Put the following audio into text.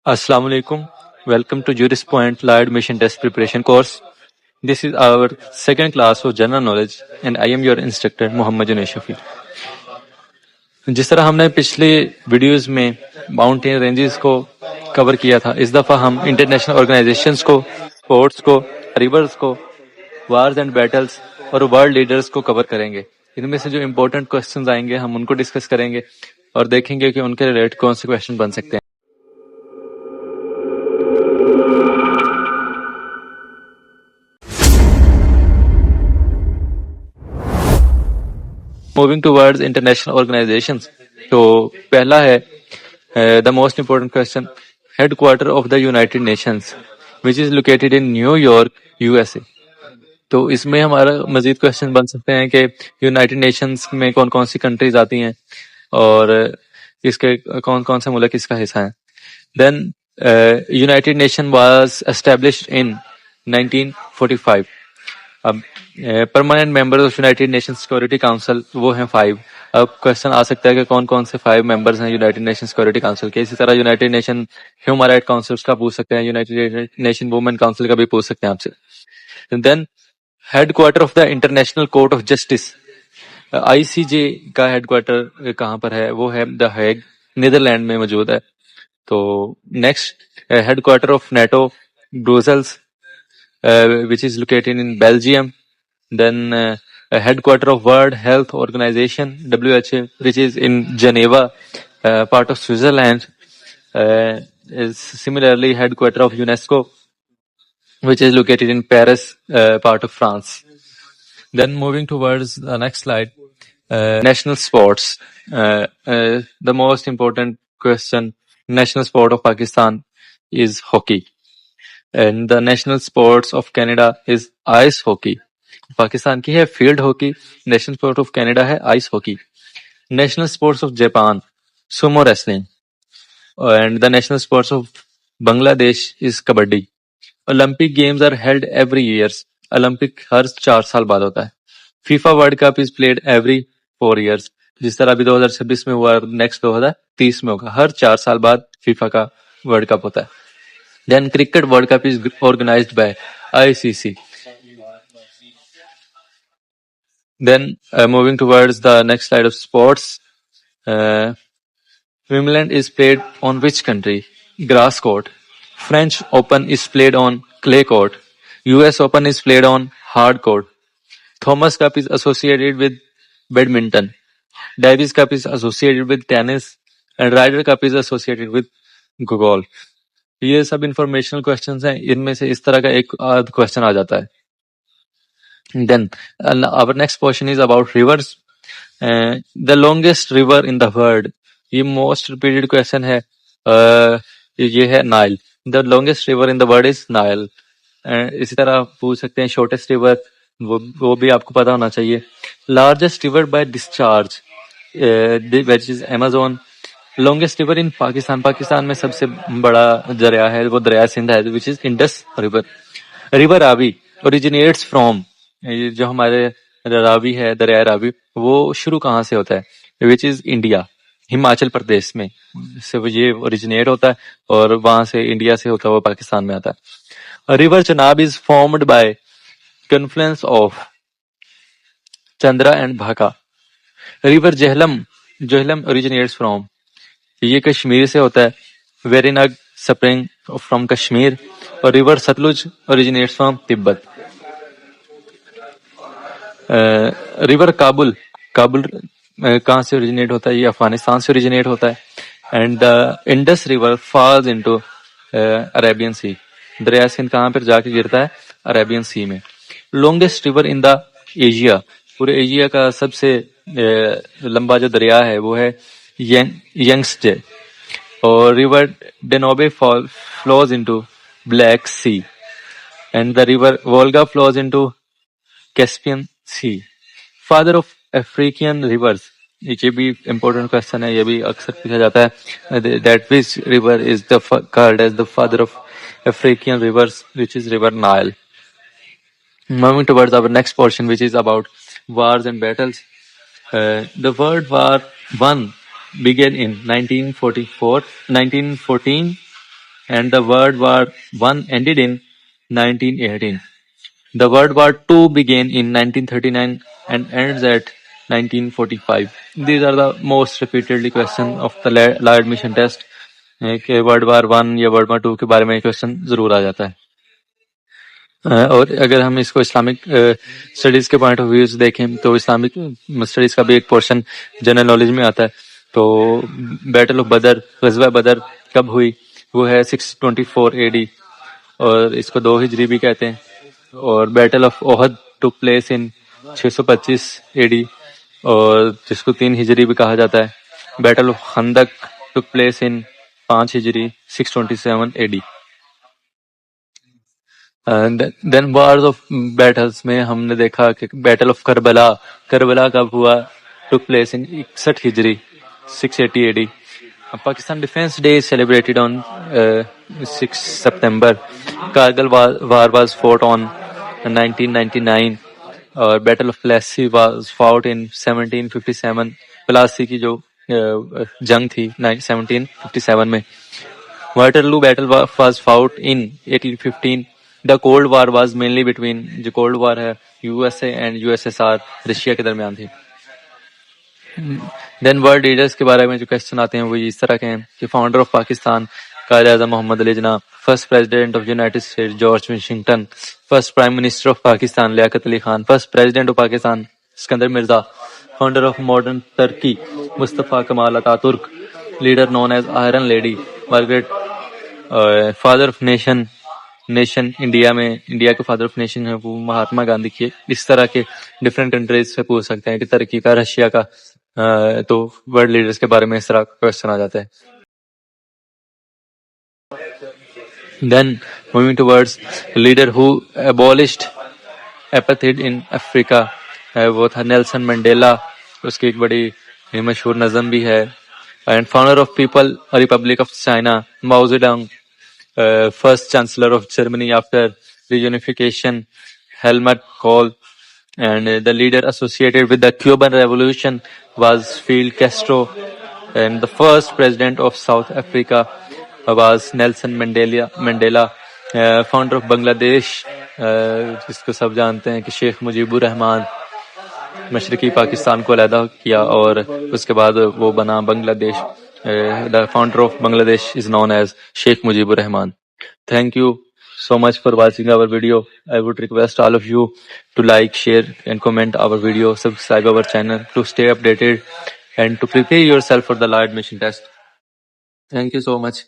Assalamu alaikum. Welcome to Juris Point Law Admission Test Preparation course. This is our second class of General Knowledge and I am your instructor Muhammad Junaid Shafi. जिस तरह हमने पिछले videos में mountain ranges को cover किया था, इस दफ़ा हम इंटरनेशनल ऑर्गेनाइजेशंस को, स्पोर्ट्स को, रिवर्स को, वार्स एंड बैटल्स और वर्ल्ड लीडर्स को कवर करेंगे। इनमें से जो इम्पोर्टेंट क्वेश्चंस आएंगे हम उनको डिस्कस करेंगे और देखेंगे कि उनके रिलेटेड कौन से क्वेश्चन बन सकते हैं। मूविंग टुवर्ड्स इंटरनेशनल ऑर्गेनाइजेशंस, तो पहला है the most important question, headquarter of the United Nations which is located in New York USA. तो इसमें हमारा मजीद क्वेश्चन बन सकते हैं कि यूनाइटेड नेशंस में कौन कौन सी कंट्रीज आती हैं और इसके कौन कौन से मुल्क इसका हिस्सा हैं। Then United Nation was established in 1945। अब permanent members of United Nation Security Council वो हैं 5। अब क्वेश्चन आ सकता है कि कौन कौन से 5 मेंबर्स हैं यूनाइटेड नेशन सिक्योरिटी काउंसिल के। इसी तरह United nation human right council का पूछ सकते हैं, यूनाइटेड नेशन वुमेन काउंसिल का भी पूछ सकते हैं आपसे। Then headquarter of the International Court of Justice, ICJ का हेडक्वार्टर कहाँ पर है? वो है द हेग, नीदरलैंड में मौजूद है। तो next headquarter of NATO, Brussels which is located in Belgium. Then headquarter of World Health Organization (WHO), which is in Geneva, part of Switzerland. Is similarly headquarter of UNESCO, which is located in Paris, part of France. Then moving towards the next slide, national sports. The most important question: national sport of Pakistan is hockey. And the national sports of Canada is ice hockey. Pakistan की है field hockey, national sport of Canada है ice hockey. National sports of Japan sumo wrestling, and the national sports of Bangladesh is kabaddi. Olympic games are held every years, Olympic हर 4 साल बाद होता है। FIFA World Cup is played every 4 years, जिस तरह अभी 2026 में हुआ, नेक्स्ट 2030 में होगा। हर 4 साल बाद फीफा का वर्ल्ड कप होता है। Then Cricket World Cup is organized by ICC. Then moving towards the next slide of sports, Wimbledon is played on which country? Grass court. French Open is played on clay court. US Open is played on hard court. Thomas Cup is associated with badminton. Davis Cup is associated with tennis, and Ryder Cup is associated with golf. ये सब informational questions हैं, इनमें से इस तरह का एक आध क्वेश्चन आ जाता है। Then our next question is about rivers. The longest river in the world, ये मोस्ट रिपीटेड क्वेश्चन है। ये है Nile. The longest river in the world is Nile. इसी तरह पूछ सकते हैं शॉर्टेस्ट रिवर, वो भी आपको पता होना चाहिए। Largest river by discharge which is Amazon. Longest river in Pakistan, Pakistan में सबसे बड़ा दरिया है वो दरिया सिंध है, which is Indus river. River Ravi originates from, जो हमारे रावी है दरिया रावी, वो शुरू कहाँ से होता है? Which is India, Himachal Pradesh में से ये ओरिजिनेट होता है और वहां से इंडिया से होता हुआ पाकिस्तान में आता है। River Chenab is formed by confluence of Chandra and Bhaga. River Jhelum, Jhelum originates from, ये कश्मीर से होता है, वेरिनग स्प्रिंग फ्रॉम कश्मीर। और river Sutlej originates from Tibet. River Kabul, Kabul कहाँ से ओरिजिनेट होता है? ये अफगानिस्तान से ओरिजिनेट होता है। And the Indus river falls into Arabian sea, दरिया सिंध कहाँ पर जाके गिरता है? अरेबियन सी में। Longest river in the Asia, पूरे एशिया का सबसे लंबा जो दरिया है वो है यंगस्टे। और river डेनोबे flows into Black Sea, and the river Volga flows into Caspian Sea. Father of African rivers, ये भी important question है, ये भी अक्सर पूछा जाता है। That which river is called as the father of African rivers, which is river Nile. Moving towards our next portion, which is about wars and battles. The World War I began in 1914 and the World War I ended in 1918. The World War II began in 1939 and ends at 1945. These are the most repeatedly question of the law admission test. कि world war one या world war to के बारे में question जरूर आ जाता है। और अगर हम इसको इस्लामिक स्टडीज के पॉइंट ऑफ व्यू से देखें तो इस्लामिक स्टडीज का भी एक पोर्शन जनरल नॉलेज में आता है। तो बैटल ऑफ बदर, गज़वा बदर कब हुई? वो है 624 AD और इसको 2 हिजरी भी कहते हैं। और battle of Uhud took place in 625 AD और जिसको 3 हिजरी भी कहा जाता है। Battle of Khandaq took place in 5 हिजरी 627 AD। Then wars of battles में हमने देखा कि बैटल ऑफ करबला कब हुआ? टुक प्लेस इन 61 हिजरी 680 AD। Pakistan defence day is celebrated on 6 September. Kargil war was fought on 1999 और battle of Plassey was fought in 1757. Plassey की जो जंग थी 1757 में। Waterloo battle was fought in 1815. The Cold War was mainly between, जो cold war है USA and USSR Russia के दरमियान थी। देन वर्ल्ड लीडर्स के बारे में जो क्वेश्चन आते हैं वो इस तरह के हैं कि founder of Pakistan Quaid-e-Azam Muhammad Ali Jinnah, first president of United States George Washington, first prime minister of Pakistan Liaquat Ali Khan, first president of Pakistan Sikandar Mirza, founder of modern Turkey Mustafa Kemal Ataturk, leader known as iron lady Margaret, father of nation India के father of nation है वो महात्मा गांधी के। इस तरह के different countries से पूछ सकते हैं कि टर्की का, रशिया का, तो वर्ल्ड लीडर्स के बारे में इस तरह का क्वेश्चन आ जाता है। Then moving towards leader who abolished apartheid in Africa, वो था नेल्सन मंडेला। उसकी एक बड़ी मशहूर नज़म भी है। And founder of people Republic of China Mao Zedong, first chancellor of Germany after reunification Helmut Kohl, and the leader associated with the Cuban Revolution was Fidel Castro, and the first president of South Africa was Nelson Mandela, founder of Bangladesh, जिसको सब जानते हैं कि शेख मुजीबुर रहमान मशरकी पाकिस्तान को अलहदा किया और उसके बाद वो बना Bangladesh. The founder of Bangladesh is known as Sheikh Mujibur Rahman. Thank you so much for watching our video. I would request all of you to like, share and comment our video, subscribe our channel to stay updated and to prepare yourself for the law admission test. Thank you so much.